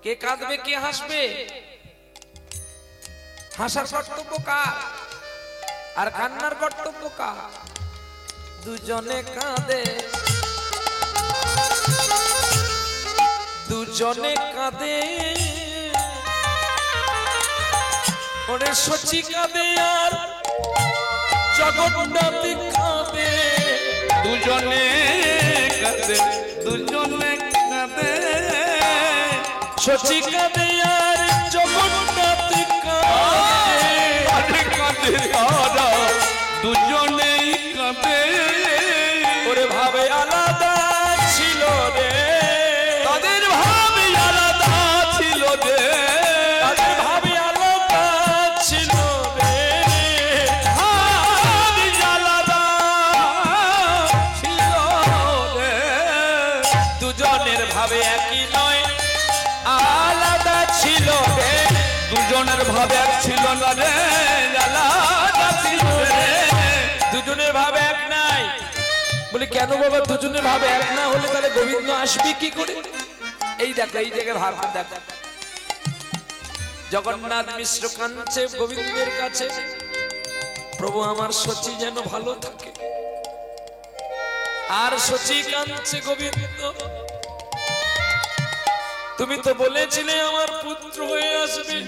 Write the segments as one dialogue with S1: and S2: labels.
S1: কে কাঁদবে কে হাসবে? হাসার কর্তব্য কার আর কান্নার কর্তব্য কার? দুজনে কাঁদে, দুজনে কাঁদে, ওরে সচি কাঁদে আর জগন্নাথ কাঁদে।
S2: দুজনে কাঁদে, দুজনে কাঁদে,
S1: সচি কাঁদে আর জগন্নাথ কাঁদে।
S2: কাঁদে তারা দুজনেই কাঁদে।
S1: ওরে ভাবে আলাদা ছিল রে,
S2: তাদের ভাবে আলাদা ছিল রে,
S1: তাদের ভাবে আলাদা ছিল রে,
S2: ভাবে আলাদা ছিল রে।
S1: দুজনের ভাবে একই নয়, আলাদা ছিল রে।
S2: দুজনের ভাবে এক ছিল না রে, আলাদা ছিল রে।
S1: দুজনের ভাবে এক নাই। বলি কেন বাবা দুজনের ভাবে এক না হলে তাহলে গোবিন্দ আসবে কি করে? এই দেখো এই জায়গায় ভাব দেখো, জগন্নাথ মিশ্র কাঁদছে গোবিন্দের কাছে, প্রভু আমার সচি যেন ভালো থাকে। আর সচি কাঁদছে গোবিন্দ, তুমি তো বলেছিলে আমার পুত্র হয়ে আসবে,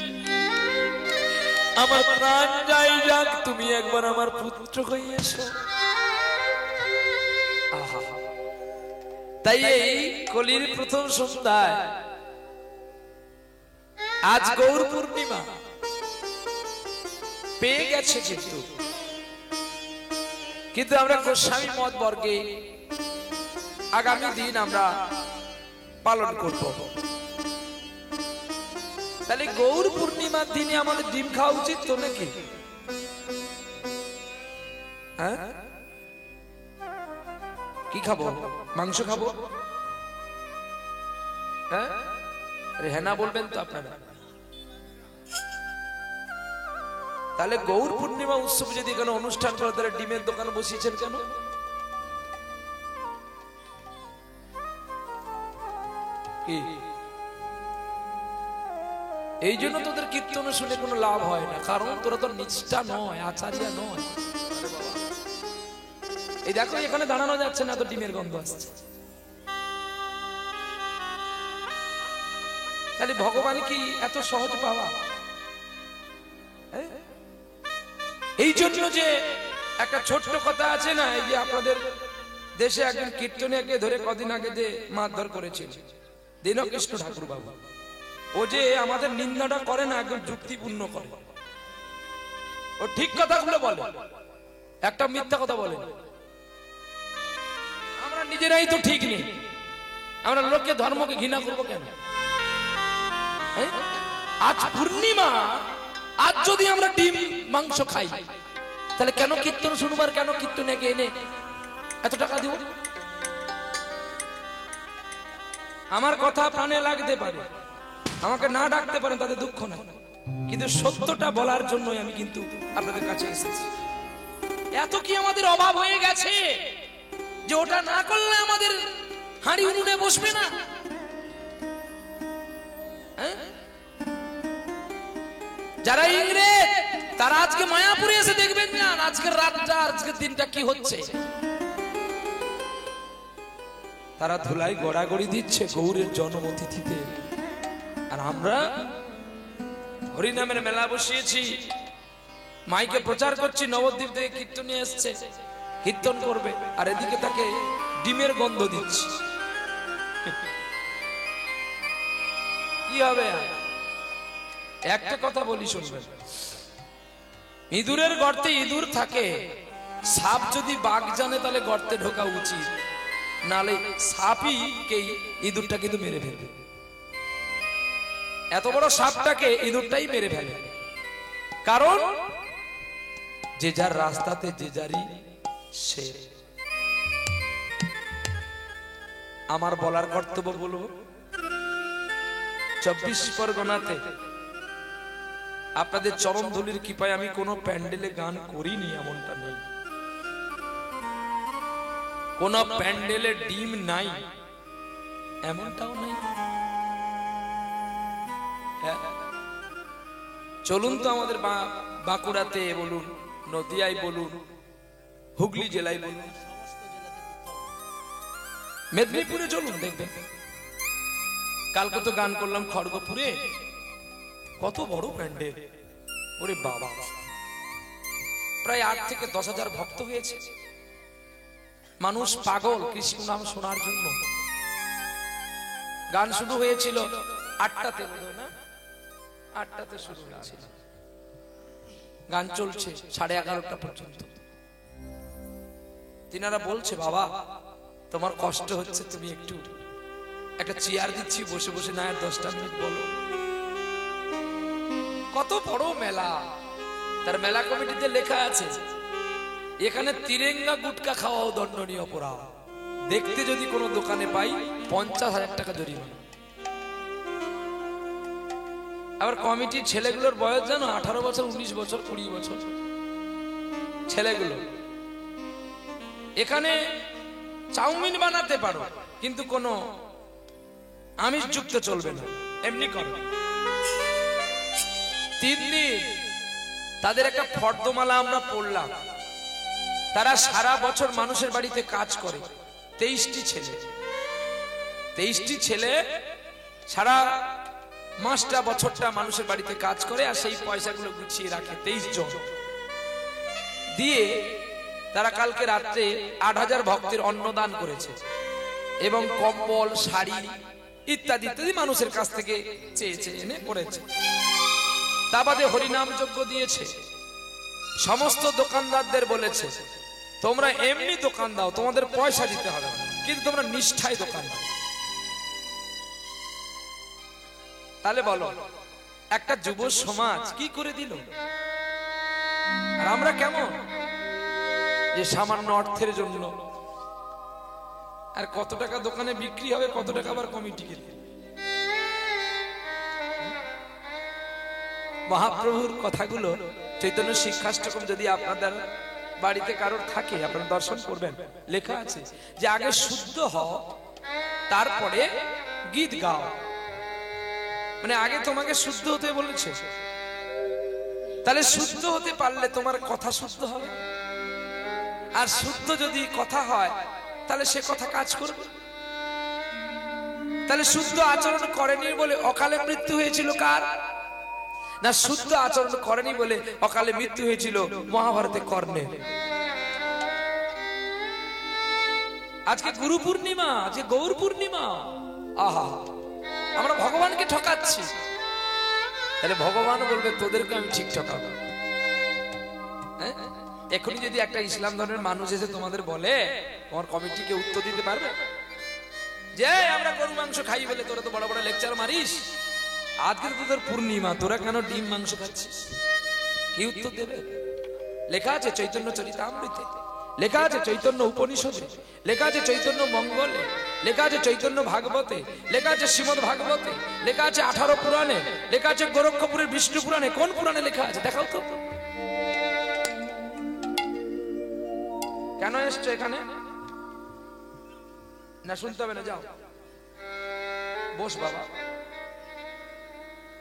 S1: আমার প্রাণ যাই যাক তুমি একবার আমার পুত্র হয়ে এসো। তাই এই কলির প্রথম সন্ধ্যায় আজ গৌর পূর্ণিমা পেয়ে গেছে, কিন্তু আমরা গোস্বামী মত বর্গে আগামী দিন আমরা পালন করব। তাহলে গৌর পূর্ণিমার দিনে আমাদের ডিম খাওয়া উচিত তো নাকি? হ্যাঁ, কি খাবো? মাংস খাবো? হ্যাঁ, আরে হ্যাঁ না বলবেন তো আপনারা? তাহলে গৌর পূর্ণিমা উৎসব যদি এখানে অনুষ্ঠান করে তাহলে ডিমের দোকান বসিয়েছেন কেন? কি এই জন্য তোদের কীর্তন শুনে কোনো লাভ হয় না, কারণ তোরা তো নিষ্ঠা নয়, আচার্য নয়। এই দেখো এখানে দাঁড়ানো যাচ্ছে না, তো ডিমের গন্ধ আসছে। তাহলে ভগবান কি এত সহজ পাওয়া? এই জন্য যে একটা ছোট্ট কথা আছে না, এই যে আপনাদের দেশে একজন কীর্তনীয়কে ধরে কদিন আগে যে মারধর করেছিল দীনকৃষ্ণ ঠাকুর বাবু, ও যে আমাদের নিন্দাটা করে না, একদম যুক্তিপূর্ণ করে। ও ঠিক কথাগুলো বলে, একটা মিথ্যা কথা বলে। আমরা নিজেরাই তো ঠিক নেই, আমরা লোককে ধর্মকে ঘৃণা করবো কেন? আজ পূর্ণিমা, আজ যদি আমরা ডিম মাংস খাই তাহলে কেন কীর্তন শুনবার, কেন কীর্তনে এনে এত টাকা দিব? আমার কথা প্রাণে লাগতে পারে, আমাকে না ডাকতে পারেন তাদের দুঃখ না, কিন্তু সত্যটা বলার জন্যই আমি কিন্তু আপনাদের কাছে এসেছি। এত কি আমাদের অভাব হয়ে গেছে যে ওটা না করলে আমাদের হাঁড়ি উনুনে বসবে না? যারা ইংরেজ তারা আজকে মায়াপুরে এসে দেখবেন না আজকের রাতটা, আজকের দিনটা কি হচ্ছে। তারা ধুলাই গড়াগড়ি দিচ্ছে গৌরের জন্মতিথিতে, আর আমরা হরিনামের মেলা বসিয়েছি, মাইকে প্রচার করছি, নবদ্বীপ থেকে কীর্তন নিয়ে এসছে, কীর্তন করবে, আর এদিকে তাকে ডিমের গন্ধ দিচ্ছি। কি হবে? একটা কথা বলি শুনবেন, ইঁদুরের গর্তে ইঁদুর থাকে, সাপ যদি বাঘ জানে তাহলে গর্তে ঢোকা উচিত, নালে সাপই কে ইঁদুরটা কিন্তু মেরে ফেলবে। এত বড় সাপটাকে ইঁদুরটাই মেরে ফেলে, কারণ যে যার রাস্তাতে যে যারই সে। আমার বলার কর্তব্য বলবো, 24 পরগনাতে আপনাদের চরণ ধুলির কৃপায় আমি কোনো প্যান্ডেলে গান করিনি এমনটা নেই, কোন প্যান্ডেলে ডিম নাই এমনটাও নাই। হ্যাঁ, চলুন তো আমাদের বাঁকুড়াতে বলুন, নদিয়ায় বলুন, হুগলি জেলায় বলুন, মেদিনীপুরে চলুন, দেখবেন। কালকে তো গান করলাম খড়গপুরে, কত বড় প্যান্ডেল, ওরে বাবা, প্রায় 8 থেকে 10,000 ভক্ত হয়েছে। মানুষ পাগল কৃষ্ণ নাম শোনার জন্য। গান শুরু হয়েছিল 8টাতে, না 8টাতে শুরু হয়েছিল, গান চলছে 11:30 পর্যন্ত। তিনারা বলছে, বাবা তোমার কষ্ট হচ্ছে, তুমি একটু একটা চেয়ার দিচ্ছি, বসে বসে না 10টা মিনিট বলো। কত বড় মেলা, তার মেলা কমিটিতে লেখা আছে এখানে তিরেঙ্গা গুটকা খাওয়াও দণ্ডনীয় অপরাধ, দেখতে যদি কোনো দোকানে পাই 50,000 টাকা জরিমানা। আবার কমিটির ছেলেগুলোর বয়স জানো 18 বছর, 19 বছর, 20 বছর ছেলেগুলো। এখানে চাউমিন বানাতে পারো, কিন্তু কোনো আমিষ যুক্ত চলবে না, এমনি করো। 3 দিন তাদের একটা ফর্দমালা আমরা পড়লাম। তারা সারা বছর মানুষের বাড়িতে কাজ করে, 23টি ছেলে, 23টি ছেলে সারা মাসটা বছরটা মানুষের বাড়িতে কাজ করে, আর সেই পয়সাগুলো গুছিয়ে রাখে 23 জন দিয়ে। তারা কালকে রাত্রে 8,000 ভক্তের অন্নদান করেছে এবং কম্বল, শাড়ি ইত্যাদি ইত্যাদি মানুষের কাছ থেকে চেয়ে চেয়ে এনে করেছে। তা বাদে হরিনাম যজ্ঞ দিয়েছে। সমস্ত দোকানদারদের বলেছে, তোমরা এমনি দোকান দাও, তোমাদের পয়সা দিতে হবে, কিন্তু তোমরা নিষ্ঠায় দোকান দাও। তাহলে বলো, একটা যুব সমাজ কি করে দিল? আর আমরা কেমন যে সামান্য অর্থের জন্য, আর কত টাকা দোকানে বিক্রি হবে, কত টাকা আবার কমিটিকে। মহাপ্রভুর কথাগুলো চৈতন্য শিক্ষাষ্টকম যদি আপনাদের বাড়িতে কারোর থাকে, আপনারা দর্শন করবেন, লেখা আছে যে আগে শুদ্ধ হও, তারপরে গীত গাও। মানে আগে তোমাকে শুদ্ধ হতে বলেছে, তাহলে শুদ্ধ হতে পারলে তোমার কথা শুদ্ধ হবে। আর শুদ্ধ যদি কথা হয়, তাহলে সে কথা কাজ করবে। তাহলে শুদ্ধ আচরণ করেনি বলে অকালে মৃত্যু হয়েছিল কার? না, শুদ্ধ আচরণ করেনি বলে অকালে মৃত্যু হয়েছিল মহাভারতে কর্ণের। আজকে গুরু পূর্ণিমা, আজকে গৌর পূর্ণিমা, আহা আমরা ভগবানকে ঠকাচ্ছি। তাহলে ভগবান বলবে তোদেরকে আমি ঠিক ঠকাবো। হ্যাঁ, এখনই যদি একটা ইসলাম ধর্মের মানুষ এসে তোমাদের বলে, তোমার কমিটিকে উত্তর দিতে পারবে যে আমরা গরু মাংস খাই বলে তোরা তো বড় বড় লেকচার মারিস, আজকে তো তোদের পূর্ণিমা, তোরা কেন ডিম মাংস খাচ্ছিস? কি উত্তর দেবে? লেখা আছে চৈতন্য চরিতামৃতে, লেখা আছে চৈতন্য উপনিষদে, লেখা আছে চৈতন্য মঙ্গলে, লেখা আছে চৈতন্য ভাগবতে, লেখা আছে শ্রীমদ ভাগবতে, লেখা আছে 18 পুরাণে, লেখা আছে গোরক্ষপুরের বিষ্ণু পুরাণে। কোন পুরাণে লেখা আছে দেখাও তো। কেন এসছো এখানে? না শুনতে হবে না, যাও বস বাবা,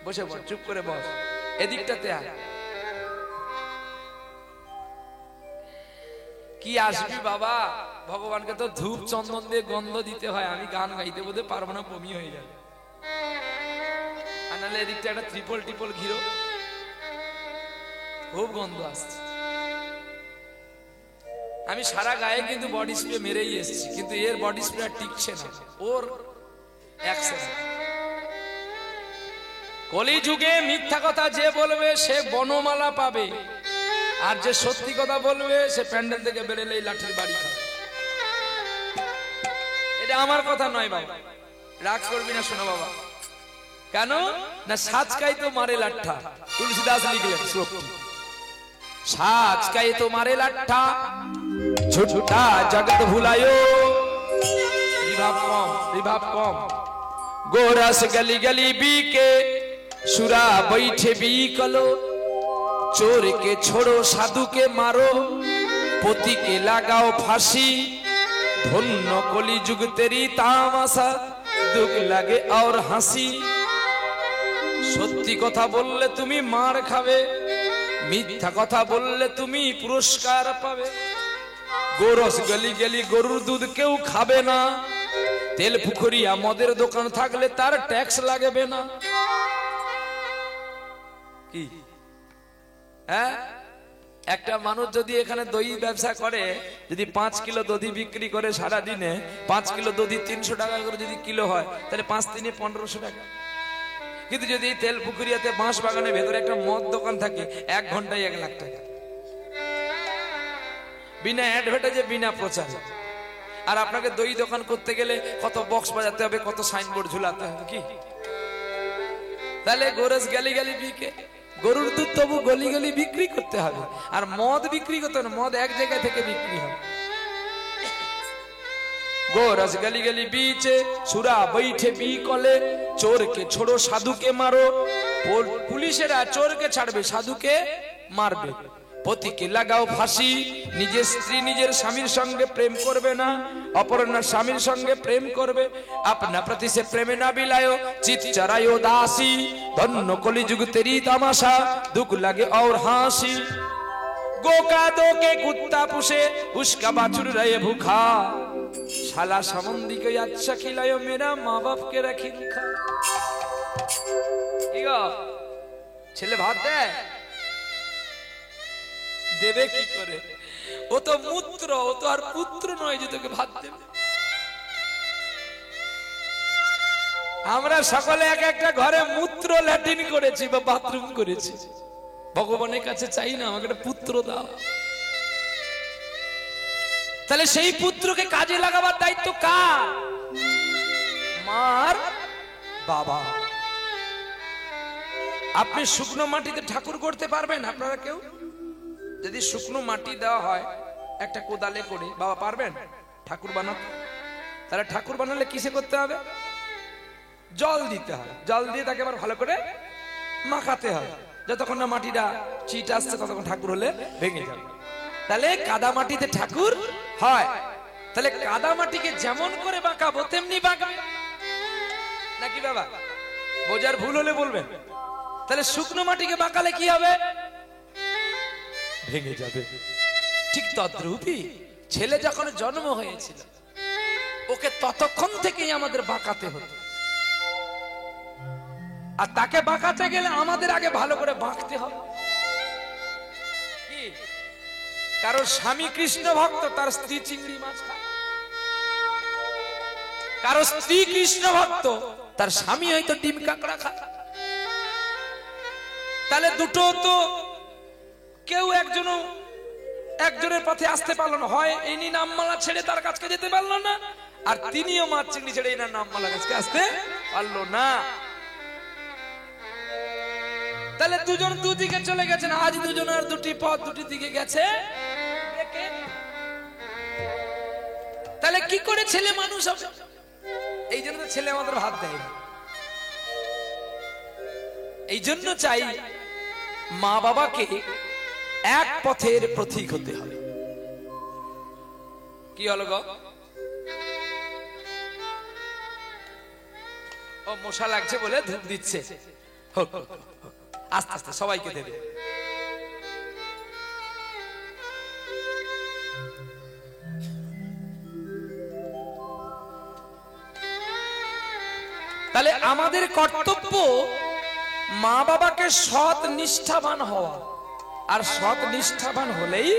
S1: বসে বস, চুপ করে বস, এদিকটাতে আয়। কি আসবি বাবা, ভগবানকে তো ধূপ চন্দন দিয়ে গন্ধ দিতে হয়। আমি গান গাইতে বোধে পারবো না, বমি হয়ে যাবে। আর নাহলে এদিকটা একটা ট্রিপল ঘিরো, খুব গন্ধ আসছে। আমি সারা গায়ে কিন্তু বডি স্প্রে মেরেই এসেছি, কিন্তু এর বডি স্প্রে আর টিকছে না, ওর অ্যাকশন। কলিযুগে মিথ্যা কথা যে বলবে সে বনমালা পাবে, আর যে সত্যি কথা বলবে সে প্যান্ডেল থেকে বেরোলেই লাঠির বাড়ি খাবে। এটা আমার কথা নয় বাবা, রাগ করবি না, শোনো বাবা। কেন না, সাজকাই তো মারে লাঠা, তুলসীদাস লিখলেন শ্লোকটি, সাজকাই তো মারে লাঠা ঝুঠা জগৎ ভুলায়ো। রিভাব কম। গোরস গলি গলি বিকে সুরা बैठे বিকলো, चोर के छोड़ो साधु के मारो, पति के लगाओ फांसी, धन्य कली जुग तेरी तामाशा, दुख लगे और हंसी। সত্যি কথা বললে তুমি মার খাবে, মিথ্যা কথা বললে তুমি পুরস্কার পাবে। গোরস গলি গলি গরুর দুধ কেউ খাবে না, তেল পুকুরিয়া মদের দোকান থাকলে তার ট্যাক্স লাগবে না। কি হ্যাঁ, একটা মানুষ যদি এখানে দই ব্যবসা করে, যদি 5 কিলো দধি বিক্রি করে সারা দিনে, 5 কিলো দধি 300 টাকা করে যদি কিলো হয়, তাহলে 5 দিনে 1500 টাকা। কিন্তু যদি তেল পুকুরিয়াতে বাঁশ বাগানের ভেতরে একটা মদ দোকান থাকে, 1 ঘন্টায় 1 লাখ টাকা, বিনা অ্যাডভার্টাইজে, বিনা প্রচারে। আর আপনাকে দই দোকান করতে গেলে কত বক্স বাজাতে হবে, কত সাইনবোর্ড ঝুলাতে হবে। কি তাহলে গোরস গালি গালি বিকে, গরুর দুধ তবু গলি গলি বিক্রি করতে হবে, আর মদ বিক্রি করতে হবে না, মদ এক জায়গা থেকে বিক্রি হবে। গোরস গলি গলি बीचे সুরা बैठे बी কলে, চোরকে ছোড়ো সাধুকে মারো। পুলিশেরা চোরকে ছাড়বে, সাধুকে মারবে। পতিকে লাগাও ফাঁসি, নিজের স্ত্রী নিজের স্বামীর সঙ্গে প্রেম করবে না, অপরনার স্বামীর সঙ্গে প্রেম করবে। আপনা প্রতি সে প্রেমে না বিলায়ো, চিত চরায়ো দাসী। ধন্য কলিযুগ তেরি তামাশা, দুঃখ লাগে और হাসি। गोका दो के कुत्ता पुषे, उसका बाछुर रहे भूखा। শালা সামন্দি কে আচ্ছা খিলায়ো, মেরা মা বাপ কে রাখি লিখা। কি গো, ছেলে ভাত দেয়? দেবে কি করে? ও তো মূত্র, ও তো আর পুত্র নয় যে তোকে ভাত দেবে। আমরা সকলে এক একটা ঘরে মূত্র ল্যাট্রিন করেছি বা বাথরুম করেছি। ভগবানের কাছে চাই না আমাকে একটা পুত্র দাও। তাহলে সেই পুত্রকে কাজে লাগাবার দায়িত্ব কার? মার, বাবা। আপনি শুকনো মাটিতে ঠাকুর করতে পারবেন? আপনারা কেউ যদি শুকনো মাটি দেওয়া হয় একটা কোদালে করে, বাবা পারবেন ঠাকুর বানাতে? তাহলে ঠাকুর বানালে কিসে করতে হবে? জল দিতে হবে, জল দিয়ে তাকে আবার ভালো করে মাখাতে হবে, যতক্ষণ না মাটিটা চিট আসছে ততক্ষণ ঠাকুর হলে ভেঙে যাবে। তাহলে কাদা মাটিতে ঠাকুর হয়। তাহলে কাদা মাটিকে যেমন করে বাঁকাবো তেমনি বাঁকাবে নাকি বাবা? বোঝার ভুল হলে বলবেন। তাহলে শুকনো মাটিকে বাঁকালে কি হবে? ভেঙে যাবে। ঠিক তদ্রূপই ছেলে যখন জন্ম হয়েছিল, ওকে ততক্ষণ থেকেই আমাদের বাঁকাতে হতো। আর তাকে বাঁকাতে গেলে আমাদের আগে ভালো করে বাঁকতে হবে। কি, কারণ স্বামী কৃষ্ণ ভক্ত, তার স্ত্রী চিংড়ি মাছ খায়। কারো স্ত্রী কৃষ্ণ ভক্ত, তার স্বামী হয়তো ডিম কাঁকড়া খায়। তাহলে দুটো তো কেউ একজনের পথে আসতে পারলো না। হয় ইনি নামমালা ছেড়ে তার কাছকে যেতে পারলো না, আর তিনিও মাছ চিংড়ি ছেড়ে এনার নামমালা কাছকে আসতে পারলো না। তাহলে দুজন দুদিকে চলে গেছেন। আজ দুজনের দুটি পথ দুটি দিকে গেছে। তাহলে কি করে ছেলে মানুষ হবে? এই জন্য ছেলে আমাদের ভাত দেয় না। এই জন্য চাই মা বাবাকে এক পথের প্রতীক হতে হবে। কি হলো গো? ও মশা লাগছে বলে ধূপ দিচ্ছে। আস্তে আস্তে সবাইকে দেবে। তাহলে আমাদের কর্তব্য মা বাবাকে সৎ নিষ্ঠাবান হওয়া, আর সৎ নিষ্ঠাবান হলেই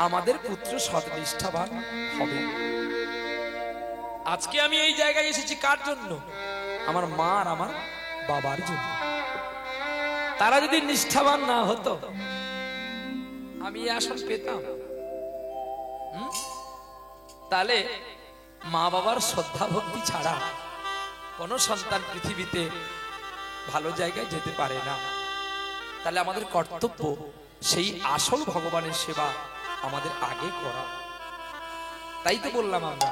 S1: আমাদের পুত্র সৎ নিষ্ঠাবান হবে। আজকে আমি এই জায়গায় এসেছি কার জন্য? আমার মা আর আমার বাবার জন্য। তারা যদি নিষ্ঠাবান না হতো আমি আসন পেতাম? তাহলে মা বাবার শ্রদ্ধা ভক্তি ছাড়া কোনো সন্তান পৃথিবীতে ভালো জায়গায় যেতে পারে না। তাহলে আমাদের কর্তব্য সেই আসল ভগবানের সেবা আমাদের আগে করা। তাই তো বললাম আমরা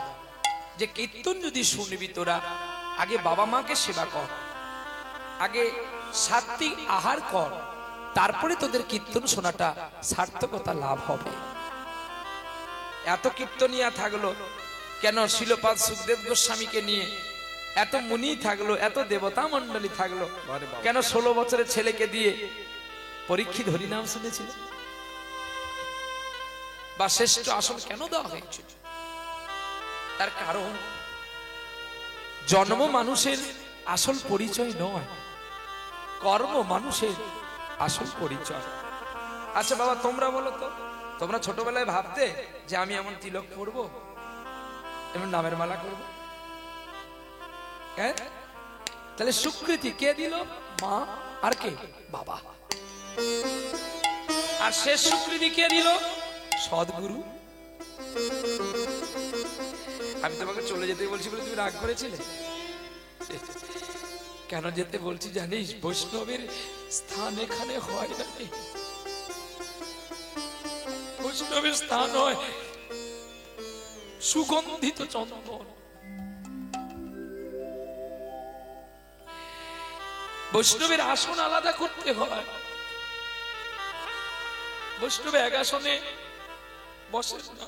S1: যে কীর্তন যদি শুনবি তোরা, আগে বাবা মাকে সেবা কর, আগে সাত্বিক আহার কর, তারপরে তোদের কীর্তন শোনাটা সার্থকতা লাভ হবে। এত কীর্তনিয়া থাকলো কেন? শিলপাদ সুখদেব গোস্বামীকে নিয়ে এত মুনি থাকলো, এত দেবতা মন্ডলী থাকলো,
S2: বারে বাবা।
S1: কেন 16 বছরের ছেলেকে দিয়ে পরীক্ষিত হরিনাম শুনেছিল? বা শ্রেষ্ঠ আসন কেন দেওয়া হয়েছিল? তার কারণ জন্ম মানুষের আসল পরিচয় নয়, কর্ম মানুষের আসল পরিচয়। আচ্ছা বাবা, তোমরা বলো তো, তোমরা ছোটবেলায় ভাবতে যে আমি এমন তিলক পরবো, এমন নামের মালা করবো? হ্যাঁ, তাহলে স্বীকৃতি কে দিল? মা। আর কে? বাবা। আর শেষ স্বীকৃতি কে দিল? সদ্গুরু। আমি তোমাকে চলে যেতে বলছি বলে তুমি রাগ করেছিলে? কেন যেতে বলছি জানিস? বৈষ্ণবের স্থান এখানে হয় না। বৈষ্ণবের স্থান হয় সুগন্ধিত চন্দন। বৈষ্ণবের আসন আলাদা করতে হয়। বৈষ্ণব এক আসনে বসেন না।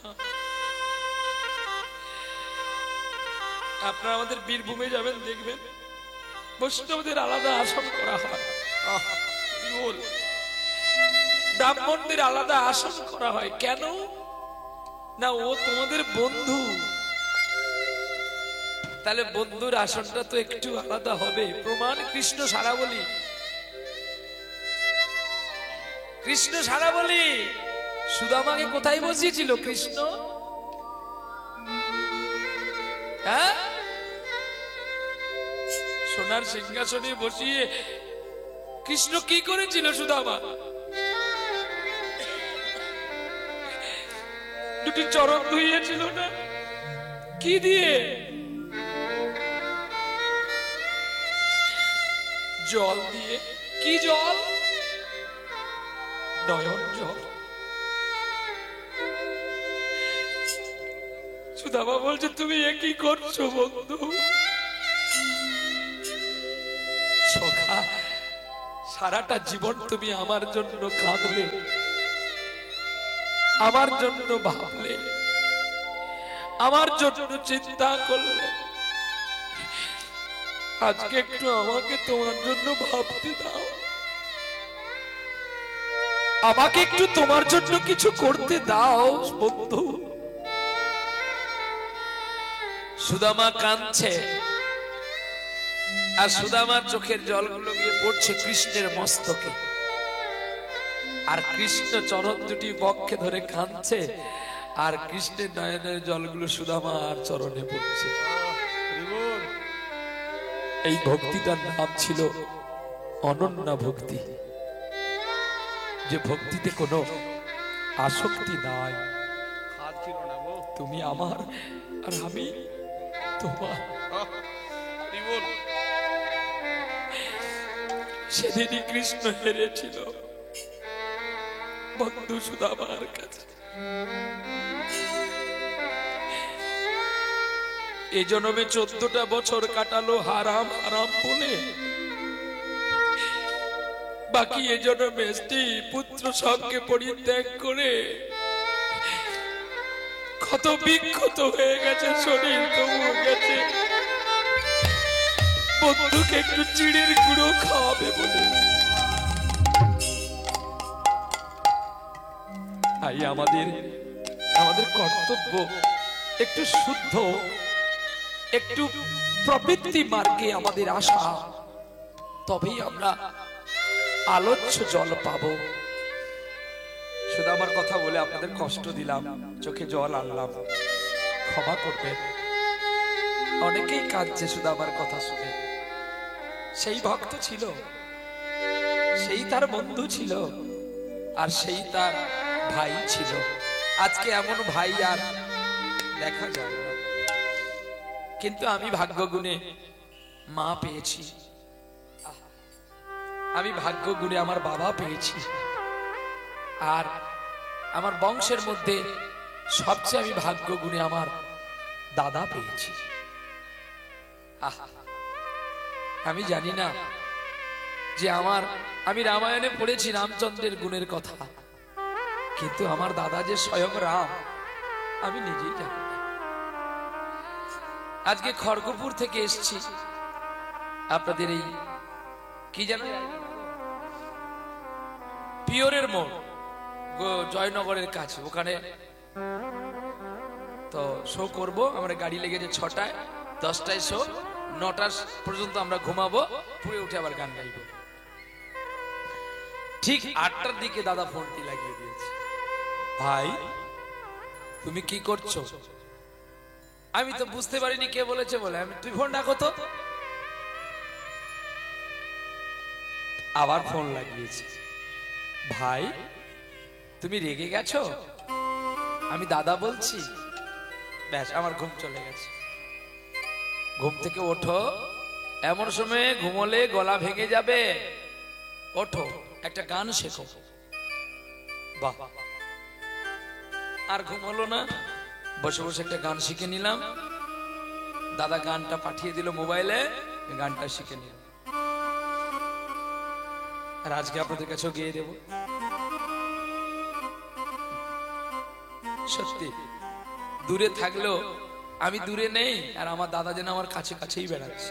S1: আপনারা আমাদের বীরভূমে যাবেন, দেখবেন বৈষ্ণবদের আলাদা আসন করা হয়, ব্রাহ্মণদের আলাদা আসন করা হয়। কেন না? ও তোমাদের বন্ধু, তাহলে বন্ধুর আসনটা তো একটু আলাদা হবে। প্রমাণ কৃষ্ণ সারা বলি, কৃষ্ণ সারা বলি সুদামাকে কোথায় বসিয়েছিল কৃষ্ণ? হ্যাঁ, সোনার সিংহাসনে বসিয়ে কৃষ্ণ কি করেছিল? সুদামা দুটি চরণ ধুইয়েছিল না? কি দিয়ে? জল দিয়ে। কি জল? নয়ন জল। সুদামা বলছে তুমি এ কি করছো বন্ধু? সখা, সারাটা জীবন তুমি আমার জন্য কাঁদলে, আমার জন্য ভাবলে, আমার জন্য চিন্তা করলে, আজকে একটু আমাকে তোমার জন্য ভাবতে দাও, আমাকে একটু তোমার জন্য কিছু করতে দাও বন্ধু। সুদামা কাঁদছে, আর সুদামার চোখের জলগুলো গিয়ে পড়ছে কৃষ্ণের মস্তকে, আর কৃষ্ণ চরণ দুটি বক্ষে ধরে কাঁদছে, আর কৃষ্ণের নয়নের জলগুলো সুদামার চরণে পড়ছে। এই ভক্তিটার নাম ছিল অনন্যা ভক্তি, যে ভক্তিতে কোনো আসক্তি নাই। তুমি আমার আর আমি তোমার। সেদিনই কৃষ্ণ হেরেছিল বন্ধু সুদামার কাছে। এই জন্মে 14টা বছর কাটালো হারাম হারাম বলে, বাকি এ জন্মে স্ত্রী পুত্র সবকে পরিত্যাগ করে ক্ষত বিক্ষত হয়ে গেছে শরীর, তবুও গেছে বন্ধুকে একটু চিড়ের গুঁড়ো খাওয়াবে বলে। তাই আমাদের কর্তব্য একটু শুদ্ধ, একটু প্রবৃত্তি মার্গে আমাদের আশা, তবেই আমরা আলোচ্য জল পাবো। শুধু আমার কথা বলে আপনাদের কষ্ট দিলাম, চোখে জল আনলাম, ক্ষমা করবেন। অনেকেই কাঁদছে শুধু আমার কথা শুনে। সেই ভক্ত ছিল, সেই তার বন্ধু ছিল, আর সেই তার ভাই ছিল। আজকে এমন ভাই আর দেখা যায় না। কিন্তু আমি ভাগ্য গুণে মা পেয়েছি, আমি ভাগ্য গুণে আমার বাবা পেয়েছি, আর আমার বংশের মধ্যে সবচেয়ে আমি ভাগ্য গুণে আমার দাদা পেয়েছি। আমি জানি না যে আমি রামায়ণে পড়েছি রামচন্দ্রের গুণের কথা, কিন্তু আমার দাদা যে স্বয়ং রাম আমি নিজেই জানি না। আজকে খড়গপুর থেকে এসেছি আপনাদের এই কি জানো পিওরের মোড় জয়নগরের কাছে, ওখানে তো শো করব। আমরা গাড়ি লেগেছে 6টায়, 10টায় শো, 9টা পর্যন্ত আমরা ঘুমাবো, পুরে উঠে আবার গান গাইব। ঠিক 8টার দিকে দাদা ফোনটি লাগিয়ে দিয়েছে, ভাই তুমি কি করছো? আমি তো বুঝতে পারিনি কে বলেছে বলে, আমি তুই ফোন রাখো তো। আবার ফোন লাগিয়েছি, ভাই তুমি রেগে গেছো? আমি দাদা বলছি। ব্যাস, আমার ঘুম চলে গেছে। ঘুম থেকে ওঠো, এমন সময় ঘুমোলে গলা ভেঙে যাবে, ওঠো একটা গান শেখো। বাহ, আর ঘুম হলো না, বসে বসে একটা গান শিখে নিলাম। দাদা গানটা পাঠিয়ে দিল মোবাইলে, গানটা শিখে নিলাম। আর আজকে আপনাদের কাছেও গিয়ে দেব। সত্যি দূরে থাকলেও আমি দূরে নেই, আর আমার দাদা যেন আমার কাছে কাছেই বেড়াচ্ছে।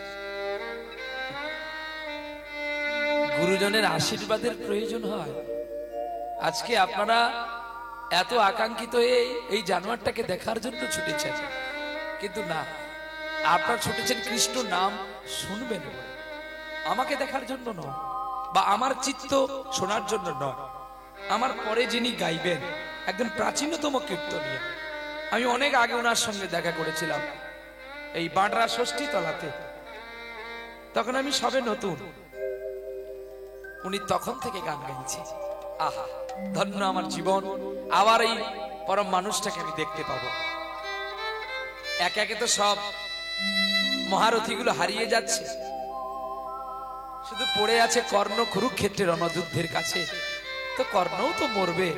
S1: গুরুজনের আশীর্বাদের প্রয়োজন হয়। আজকে আপনারা এত আকাঙ্ক্ষিত এই জানোয়ারটাকে দেখার জন্য ছুটেছেন, কিন্তু না, আপনারা ছুটেছেন কৃষ্ণ নাম শুনবেন, আমাকে দেখার জন্য নয়, বা আমার চিত্ত শোনার জন্য নয়। আমার পরে যিনি গাইবেন একদম প্রাচীনতম কীর্তনীয়, আমি অনেক আগে ওনার সঙ্গে দেখা করেছিলাম এই বাঁডরা ষষ্ঠী তলাতে, তখন আমি সবে নতুন, উনি তখন থেকে গান গাইছে। আহা, ধন্য আমার জীবন, আবার এই পরম মানুষটাকে আমি দেখতে পাবো। একে একে তো সব মহারথীগুলো হারিয়ে যাচ্ছে, শুধু পড়ে আছে কর্ণ কুরুক্ষেত্রের রণযুদ্ধের কাছে। তো কর্ণও তো মরবে,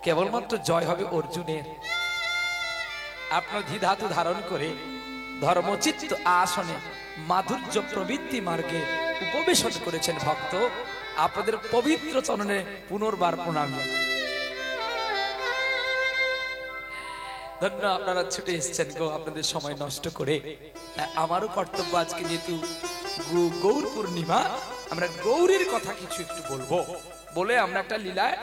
S1: কেবলমাত্র জয় হবে অর্জুনের। আপনার ধাতু ধারণ করে ধর্মচিত্ত আসনে মাধুর্য প্রবৃত্তি মার্গে উপবেশন করেছেন ভক্ত। আপনাদের পবিত্র চরণে পুনর্বার প্রণাম। ধন্য, আপনারা ছুটে এসেছেন গো আপনাদের সময় নষ্ট করে। আমারও কর্তব্য আজকে, যেহেতু গৌর পূর্ণিমা, আমরা গৌরীর কথা কিছু একটু বলবো, বলে আমরা একটা লীলায়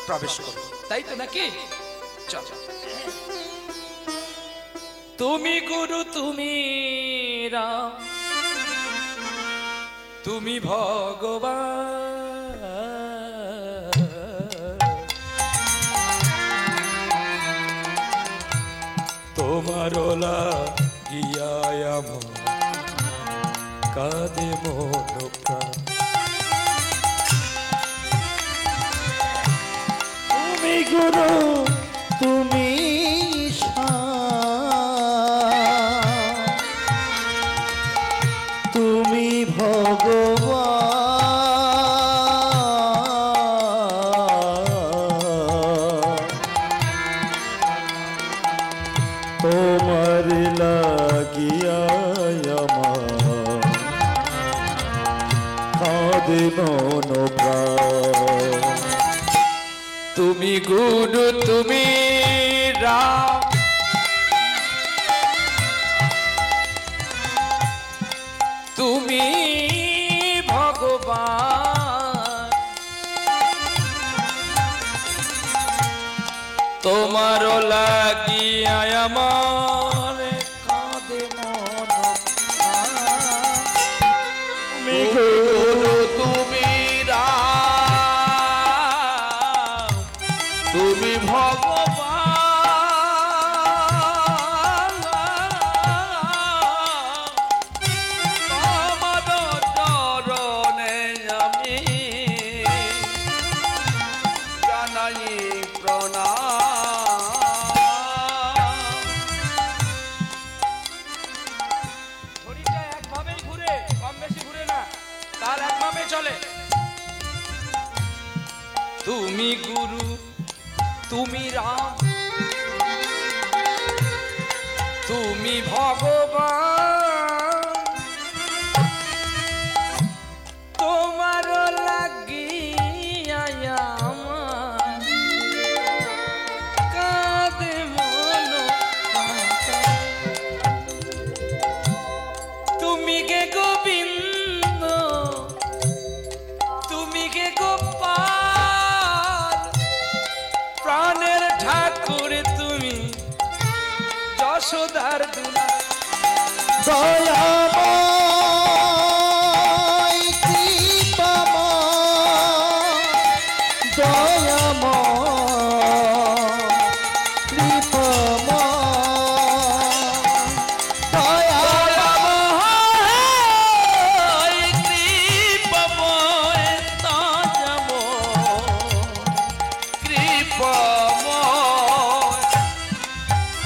S1: প্রবেশ করব, তাই তো নাকি? চল। তুমি গুরু, তুমি রাম, তুমি ভগবান, তোমার লাগিয়া আমার কাঁদে মন প্রাণ।
S3: তুমি গুরু, তুমি তুমি ভগবান, তোমার লাগিয়া আমার কাঁদে মন প্রাণ।
S1: তুমি গুরু, তুমি রাম, তুমি ভগবান, তোমার লাগিয়া আমার কাঁদে মন প্রাণ। তুমি গুরু, তুমি রাম, তুমি ভগবান, তোমার চরণে আমি জানাই প্রণাম। ঘড়িটা একভাবেই ঘুরে, কম বেশি ঘুরে না, তার একভাবে চলে। তুমি গুরু, তুমি রাম, তুমি ভগবান, তোমার লাগিয়া আমার কাঁদে মন প্রাণ।
S3: দয়াময় কৃপাময় দয়াময়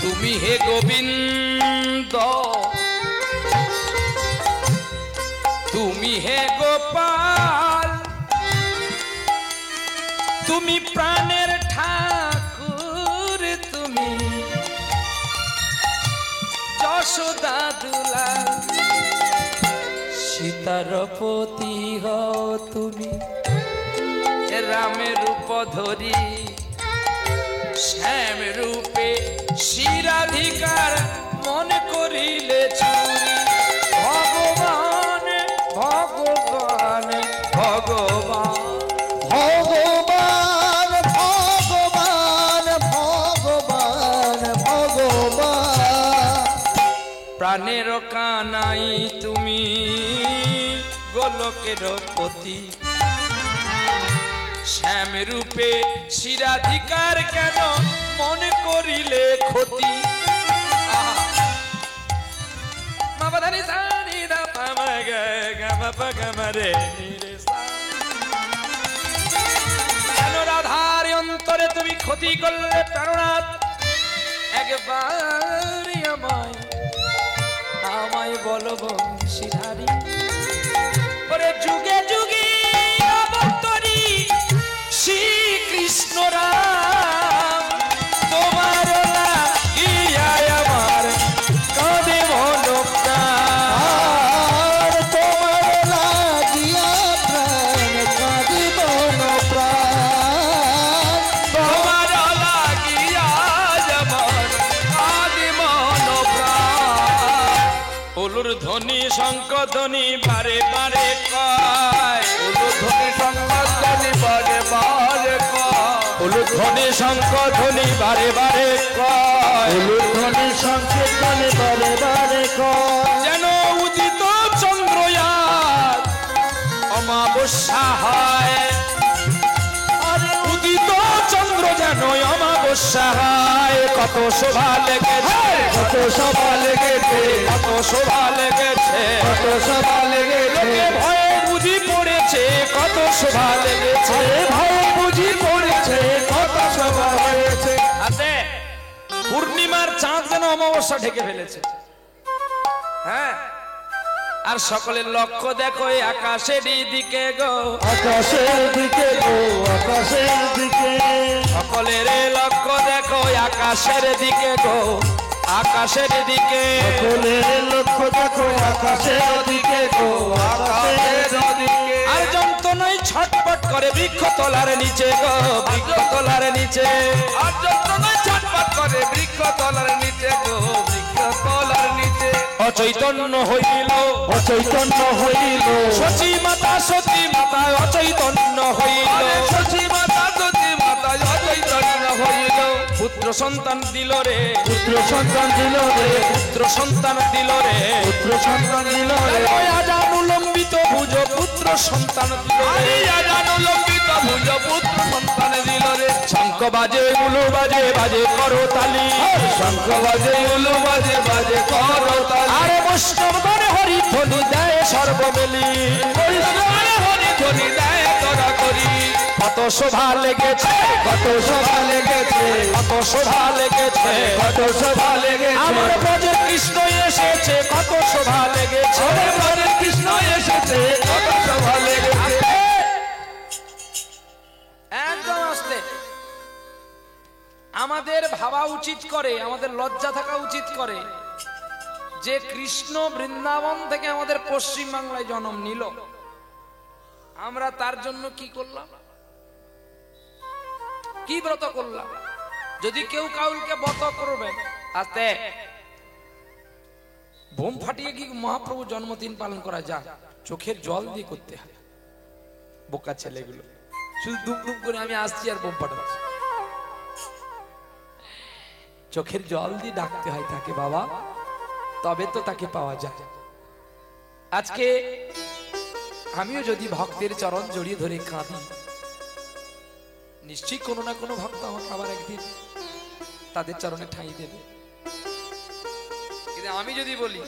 S1: তুমি হে গোবিন্দ, তুমি হে গোপাল, তুমি প্রাণের ঠাকুর, তুমি যশোদা দুলাল, সীতার পতি হও তুমি, রামের রূপ ধরি, শ্যাম রূপে শিরাধিকার মনে করিলে চুরি। ভগবান ভগবান ভগবান
S3: ভগবান ভগবান ভগবান ভগবান
S1: প্রাণের কানাই তুমি, গোলকের পতি, শ্যাম রূপে শিরাধিকার কেন মনে করিলে ক্ষতি। কেন রাধার অন্তরে তুমি ক্ষতি করলে প্রাণনাথ? একবার আমায় আমায় বলো বংশীধারী, ওরে যুগে যুগে অবতরী শ্রীকৃষ্ণ রাম, তোমার লাগিয়ায় আমার কাঁদে মন প্রাণ,
S3: তোমার লাগিয়া প্রাণ কাঁদে মন প্রাণ,
S1: তোমার লাগিয়া আমার কাঁদে মন প্রাণ। উলুর ধ্বনি শঙ্খ ধ্বনি বারে বারে কয়, উলুর ধ্বনি শঙ্খ ধ্বনি বারে বারে কয়, উলুর ধ্বনি শঙ্খ ধ্বনি বারে বারে কয়,
S3: উলুর ধ্বনি সংকীর্তনে বারে বারে কয়,
S1: যেন উদিত চন্দ্রয়াত অমাবস্যা হয়, আরে উদিত চন্দ্র যেন অমাবস্যা হয়। কত শোভা লেগেছে,
S3: কত সভা লেগেছে,
S1: কত শোভা লেগেছে,
S3: কত সভা লেগেছে,
S1: লোকে ভয়ে বুঝি পড়েছে, কত শোভা লেগেছে,
S3: ভয় বুঝি পড়েছে, কত সভা হয়েছে।
S1: আছে পূর্ণিমার চাঁদ যেন অমাবস্যা ঢেকে ফেলেছে। হ্যাঁ, আর সকলের লক্ষ্য দেখো এই আকাশের দিকে গো,
S3: আকাশের দিকে গো, আকাশের দিকে,
S1: সকলের লক্ষ্য দেখো আকাশের দিকে গো, আকাশের দিকে,
S3: সকলের লক্ষ্য দেখো আকাশের দিকে গো, আকাশের দিকে।
S1: আর যন্ত্রণায় ছটপট করে বৃক্ষ তলার নিচে গো, বৃক্ষ তলার নিচে, আর যন্ত্রণায় ছটপট করে বৃক্ষ তলার নিচে গো, বৃক্ষ তলার নিচে। অচৈতন্য হইল,
S3: অচৈতন্য হইল,
S1: সচী মাতা অচৈতন্য হইল,
S2: সচী মাতা সচী মাতা অচৈতন্য হইল,
S1: পুত্র সন্তান দিল রে,
S3: পুত্র সন্তান দিল রে,
S1: পুত্র সন্তান দিল রে,
S3: পুত্র সন্তান দিল রে,
S1: আজানুলম্বিত ভুজ পুত্র সন্তান দিল রে,
S2: আজানুলম্বিত ভুজ পুত্র সন্তান দিল রে।
S1: শঙ্খ বাজে উলু বাজে বাজে করো তালি,
S3: শঙ্খ বাজে উলু বাজে বাজে করতালি,
S1: আরে বৈষ্ণব গণে হরি ধ্বনি দেয় সর্বমেলি,
S2: বৈষ্ণবে হরি ধ্বনি দেয় তোরা করি।
S1: কত শোভা লেগেছে,
S3: কত সভা লেগেছে,
S1: কত শোভা লেগেছে,
S3: কত সভা লেগেছে,
S1: আমার ব্রজে কৃষ্ণ এসেছে, কত শোভা লেগেছে,
S3: আমার ঘরে কৃষ্ণ এসেছে, কত সভা লেগেছে।
S1: একদম আসতে আমাদের ভাবা উচিত করে, আমাদের লজ্জা থাকা উচিত করে যে কৃষ্ণ বৃন্দাবন থেকে আমাদের পশ্চিম বাংলায় জন্ম নিল, আমরা তার জন্য কি করলাম, কি ব্রত করলাম। যদি কেউ কাউকে ব্রত করবেন, আস্তে বোম ফাটিয়ে কি মহাপ্রভু জন্মদিন পালন করা যায়? চোখের জল দিয়ে করতে হয়। বোকা ছেলেগুলো শুধু দুম দুম করে আমি আসছি আর বোম ফাটাচ্ছি। চোখের জল দিয়ে ডাকতে হয় তাকে, বাবা তবে তো তাকে পাওয়া যায়। আজকে আমিও যদি ভক্তের চরণ জড়িয়ে ধরে কাঁদি, নিশ্চয়ই কোনো না কোনো ভক্ত আমাকে আবার একদিন তাদের চরণে ঠাঁই দেবে। কিন্তু আমি যদি বলি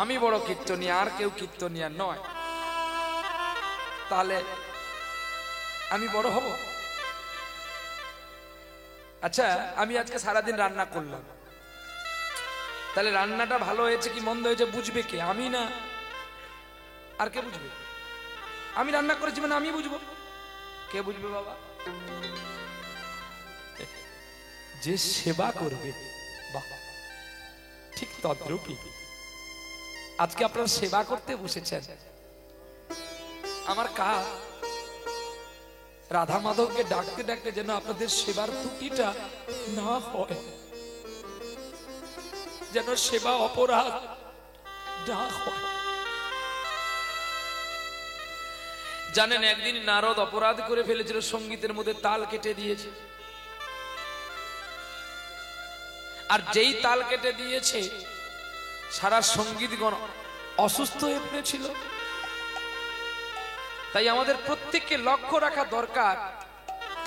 S1: আমি বড় কীর্তনিয়া, আর কেউ কীর্তনিয়া নয়, তাহলে আমি বড় হব? আচ্ছা, আমি আজকে সারাদিন রান্না করলাম, তাহলে রান্নাটা ভালো হয়েছে কি মন্দ হয়েছে বুঝবে কে? আমি না আর কে বুঝবে? আমি রান্না করেছি মানে আমি বুঝবো, কে বুঝবে বাবা? যে সেবা করবে। বাহ, ঠিক তদ্রূপই আজকে আপনারা সেবা করতে বসেছেন। আমার কাজ রাধা মাধবকে ডাকতে ডাকতে যেন আপনাদের সেবার ত্রুটিটা না হয়, যেন সেবা অপরাধ না হয়। জানেন, একদিন নারদ অপরাধ করে ফেলেছিল, সঙ্গীতের মধ্যে তাল কেটে দিয়েছে। আর যেই তাল কেটে দিয়েছে সারা সঙ্গীতগণ অসুস্থ হয়ে পড়েছিল। তাই আমাদের প্রত্যেককে লক্ষ্য রাখা দরকার,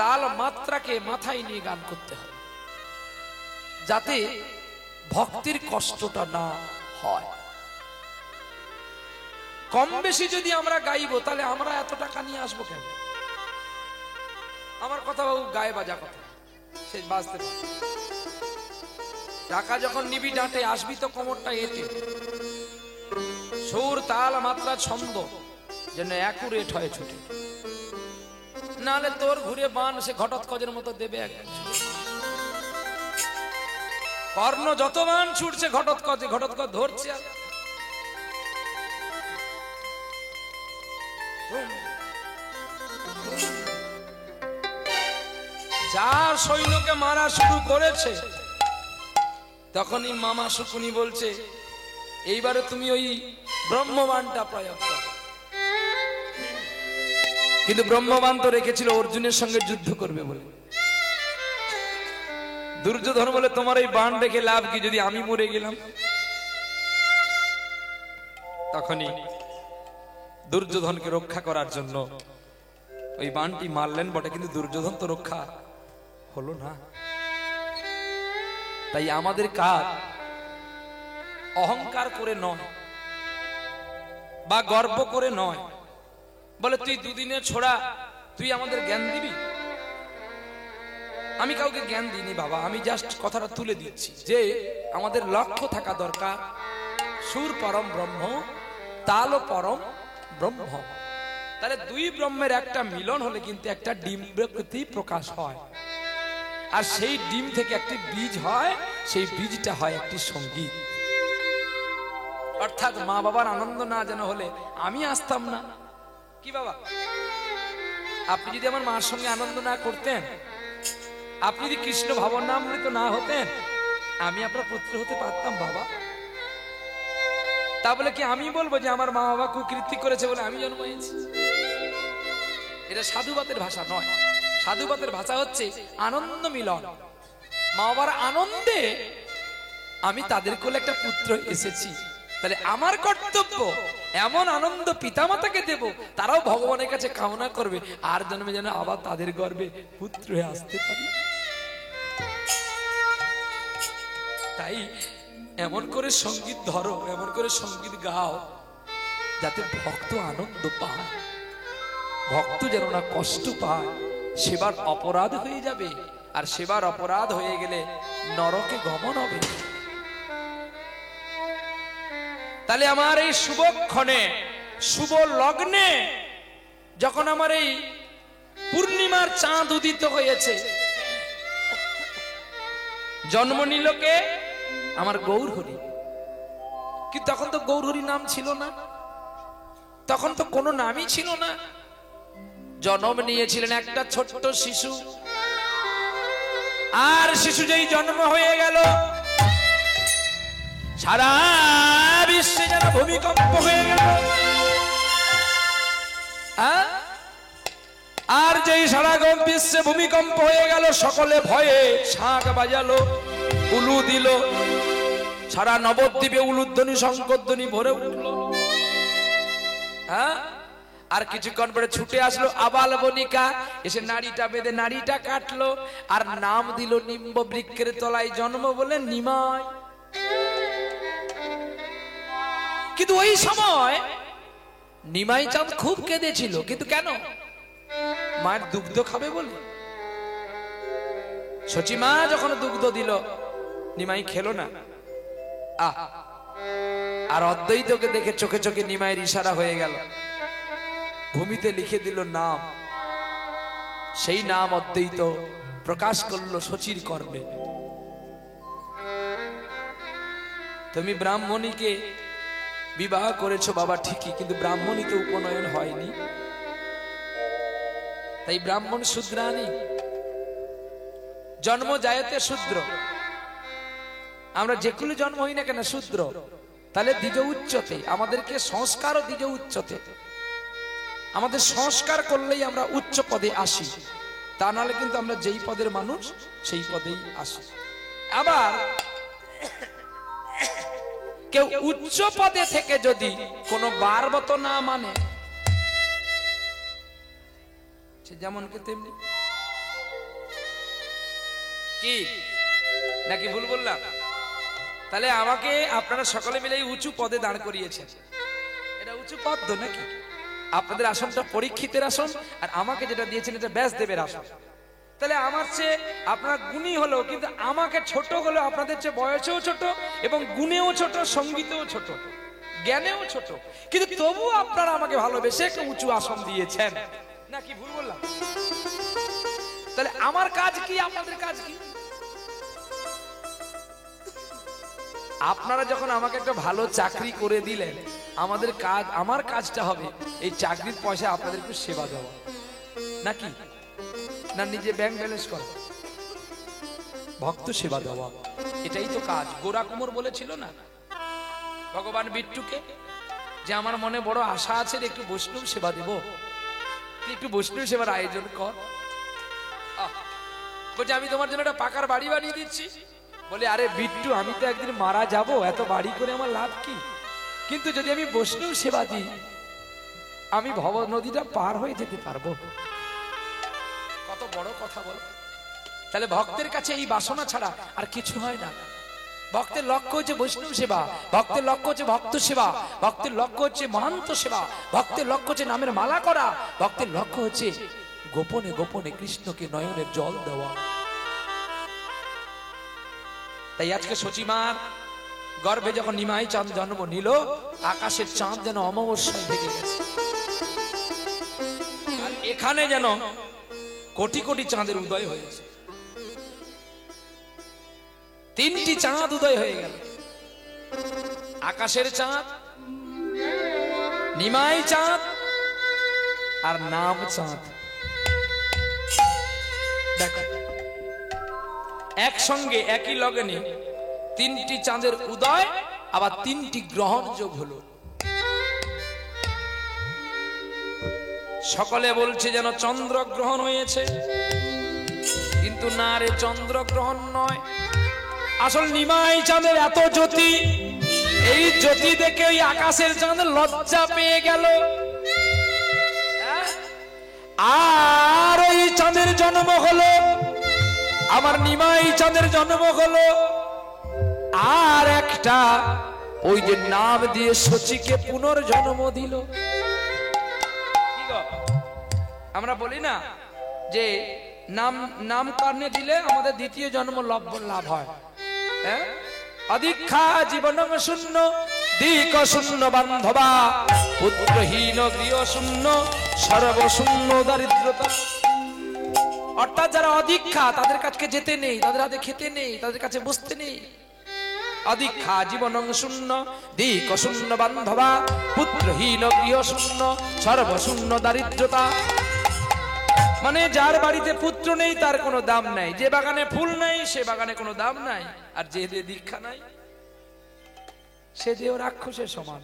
S1: তাল মাত্রাকে মাথায় নিয়ে গান করতে হবে, যাতে ভক্তির কষ্টটা না হয়। কম বেশি যদি আমরা গাইবো, তাহলে আমরা এত টাকা নিয়ে আসবো কেন? আমার কথা বাবু, গায়ে বাজা কথা, সে বাজতে পারে। টাকা যখন নিবি ডাঁটে, আসবি তো কোমরটা এঁটে। সুর, তাল, মাত্রা, ছন্দ যেন অ্যাকুরেট হয় ছুটে, নাহলে তোর ঘুরে বান সে ঘটোৎকচের মতো দেবে একদম। কর্ণ যত বান ছুটছে ঘটোৎকচে, ঘটোৎকচ ধরছে। যার সৈন্যকে মারা শুরু করেছে, তখনই মামা শকুনি বলছে, এইবারে তুমি ওই ব্রহ্মবাণটা প্রয়োগ করো। কিন্তু ব্রহ্মবাণ তো রেখেছিল অর্জুনের সঙ্গে যুদ্ধ করবে বলে। দুর্যোধন বলে, তোমার এই বাণ রেখে লাভ কি যদি আমি মরে গেলাম? তখনই দুর্যোধনকে রক্ষা করার জন্য ওই বাণটি মারলেন বটে, কিন্তু দুর্যোধন তো রক্ষা হলো না। তাই আমাদের কাজ অহংকার করে নয় বা গর্ব করে নয়, বলে তুই দুদিনের ছোড়া, তুই আমাদের জ্ঞান দিবি। আমি কাউকে জ্ঞান দিইনি বাবা, আমি জাস্ট কথাটা তুলে দিচ্ছি যে আমাদের লক্ষ্য থাকা দরকার, সুর পরম ব্রহ্ম, তালও পরম ব্রহ্ম। তাহলে দুই ব্রহ্মের একটা মিলন হলে কিন্তু একটা ডিম্বাকৃতি প্রকাশ হয়, আর সেই ডিম থেকে একটি বীজ হয়, সেই বীজটা হয় একটি সঙ্গীত। অর্থাৎ মা বাবার আনন্দ না যেন হলে আমি আসতাম না। কি বাবা, আপনি যদি আমার মার সঙ্গে আনন্দ না করতেন, আপনি যদি কৃষ্ণ ভাবনামৃত না হতেন, আমি আপনার পুত্র হতে পারতাম বাবা? তা বলে কি আমি বলবো যে আমার মা বাবা কুকীর্তি করেছে বলে আমি জন্ম হয়েছি? এটা সাধুবাদের ভাষা নয়। সাধুবাদের ভাষা হচ্ছে আনন্দ মিলন। মা বাবার আনন্দে আমি তাদের কোলে একটা পুত্র এসেছি, তাহলে আমার কর্তব্য এমন আনন্দ পিতামাতাকে দেব, তারাও ভগবানের কাছে কামনা করবে আর জন্মে যেন আবার তাদের গর্ভে পুত্র হয়ে আসতে পারি। তাই এমন করে সঙ্গীত ধরো, এমন করে সঙ্গীত গাও, যাতে ভক্ত আনন্দ পায়, ভক্ত যেন না কষ্ট পায়। সেবার অপরাধ হয়ে যাবে, আর সেবার অপরাধ হয়ে গেলে নরকে গমন হবে। তাহলে আমার এই শুভক্ষণে, শুভ লগ্নে, যখন আমার এই পূর্ণিমার চাঁদ উদিত হয়েছে, জন্ম নিল কে? আমার গৌরহরি। কিন্তু তখন তো গৌরহরি নাম ছিল না, তখন তো কোনো নামই ছিল না। জন্ম নিয়েছিলেন একটা ছোট্ট শিশু, আর শিশু যেই জন্ম হয়ে গেল, সারা বিশ্বে যেন ভূমিকম্প হয়ে গেল। আর যেই সারা বিশ্বে ভূমিকম্প হয়ে গেল, সকলে ভয়ে শাঁখ বাজালো, উলু দিল, সারা নবদ্বীপে উলুধ্বনি শঙ্করধ্বনি ভরে উঠলো। হ্যাঁ, আর কিছুক্ষণ পরে ছুটে আসলো আবাল বনিকা, এসে নাড়িটা বেঁধে নাড়িটা কাটলো, আর নাম দিল নিম্ব বৃক্ষের তলায় জন্ম বলে নিমাই। কিন্তু ওই সময় নিমাই চাঁদ খুব কেঁদেছিল। কিন্তু কেন? মায়ের দুগ্ধ খাবে বলে। সচিমা যখন দুগ্ধ দিল, নিমাই খেলো না। আর অদ্বৈতকে দেখে চোখে চোখে নিমাইয়ের ইশারা হয়ে গেল, ভূমিতে লিখে দিল নাম। সেই নাম অদ্বৈত প্রকাশ করলো সচির কর্মে। তুমি ব্রাহ্মণীকে বিবাহ করেছো বাবা ঠিকই, কিন্তু ব্রাহ্মণীতে উপনয়ন হয়নি, তাই ব্রাহ্মণ শূদ্রানি, জন্ম জায়তে শূদ্র। আমরা যে কুলে জন্ম হই না কেন শূদ্র, তাহলে দ্বিজ উচ্চতে, আমাদেরকে সংস্কারও দ্বিজ উচ্চতে। আমাদের সংস্কার করলেই আমরা উচ্চ পদে আসি, তা নাহলে কিন্তু আমরা যেই পদের মানুষ সেই পদেই আসি। আবার কেউ উচ্চ পদে থেকে যদি কোনো বারবত না মানে, যেমন কি তেমনি কি নাকি ভুল বললাম? তাহলে আমাকে আপনারা সকলে মিলে উঁচু পদে দাঁড় করিয়েছেন, এটা উঁচু পদ তো নাকি? আপনাদের আসনটা পরীক্ষিতের আসন, আর আমাকে যেটা দিয়েছেন এটা ব্যাসদেবের আসন। তাহলে আমার চেয়ে আপনার গুণী হলো, কিন্তু আমাকে ছোট হলো আপনাদের চেয়ে বয়সেও ছোট, এবং গুণেও ছোট, সঙ্গীতেও ছোট, জ্ঞানেও ছোট, কিন্তু তবু আপনারা আমাকে ভালোবেসে একটা উঁচু আসন দিয়েছেন, নাকি ভুল বললাম? তাহলে আমার কাজ কি, আপনাদের কাজ কি? আপনারা যখন আমাকে একটা ভালো চাকরি করে দিলেন, আমাদের কাজ, আমার কাজটা হবে এই চাকরির পয়সা আপনাদের একটু সেবা দেওয়া, নাকি না নিজে ব্যাংক ব্যালেন্স করা? ভক্ত সেবা দেওয়া, এটাই তো কাজ। গোরা কুমোর বলেছিল না ভগবান বিট্টুকে, যে আমার মনে বড় আশা আছে, একটু বৈষ্ণব সেবা দেব, একটু বৈষ্ণব সেবার আয়োজন কর। বলছে আমি তোমার জন্য একটা পাকার বাড়ি বানিয়ে দিচ্ছি। বলে আরে বিট্টু, আমি তো একদিন মারা যাব, এত বাড়ি করে আমার লাভ কি? কিন্তু যদি আমি বৈষ্ণব সেবা দিই, আমি ভব নদীটা পার হয়ে যেতে পারবো। কত বড় কথা বল। তাহলে ভক্তের কাছে এই বাসনা ছাড়া আর কিছু হয় না। ভক্তের লক্ষ্য হচ্ছে বৈষ্ণব সেবা, ভক্তের লক্ষ্য হচ্ছে ভক্ত সেবা, ভক্তের লক্ষ্য হচ্ছে মহান্ত সেবা, ভক্তের লক্ষ্য হচ্ছে নামের মালা করা, ভক্তের লক্ষ্য হচ্ছে গোপনে গোপনে কৃষ্ণকে নয়নের জল দেওয়া। তাই আজকে সচিমার গর্ভে যখন নিমাই চাঁদ জন্ম নিল, আকাশের চাঁদ যেন অমাবস্যায় ঢেকে গেছে, আর এখানে যেন কোটি কোটি চাঁদের উদয় হয়েছে। তিনটি চাঁদ উদয় হয়ে গেল, আকাশের চাঁদ, নিমাই চাঁদ, আর নাম চাঁদ। দেখো একসঙ্গে একই লগনে তিনটি চাঁদের উদয়, আবার তিনটি গ্রহণ যোগ হলো। সকলে বলছে যেন চন্দ্রগ্রহণ হয়েছে, কিন্তু না রে, চন্দ্রগ্রহণ নয়, আসল নিমাই চাঁদের এত জ্যোতি, এই জ্যোতি দেখে ওই আকাশের চাঁদ লজ্জা পেয়ে গেল, আর ওই চাঁদের জন্ম হলো, আমার নিমাই চাঁদের জন্ম হলো, আর একটা ওই যে নাম দিয়ে সচিকে পুনর্জন্ম দিল। আমরা বলি না যে নাম নাম কারণে দিলে আমাদের দ্বিতীয় জন্ম লাভ হয়। অদীক্ষা জীবনম শূন্য দিক শূন্য বান্ধবা, পুত্রহীন গৃহ শূন্য সর্বশূন্য দারিদ্রতা। অর্থাৎ যারা অদীক্ষা, তাদের কাছে যেতে নেই, তাদের হাতে খেতে নেই, তাদের কাছে বসতে নেই। অদীক্ষা জীবনং শূন্য দিক শূন্য বান্ধবা, পুত্রহীন গৃহ শূন্য সর্বশূন্য দারিদ্রতা। মানে যার বাড়িতে পুত্র নেই তার কোনো দাম নাই, যে বাগানে ফুল নাই সে বাগানে কোনো দাম নাই, আর যে দীক্ষা নাই সে দেহ রাক্ষসের সমান।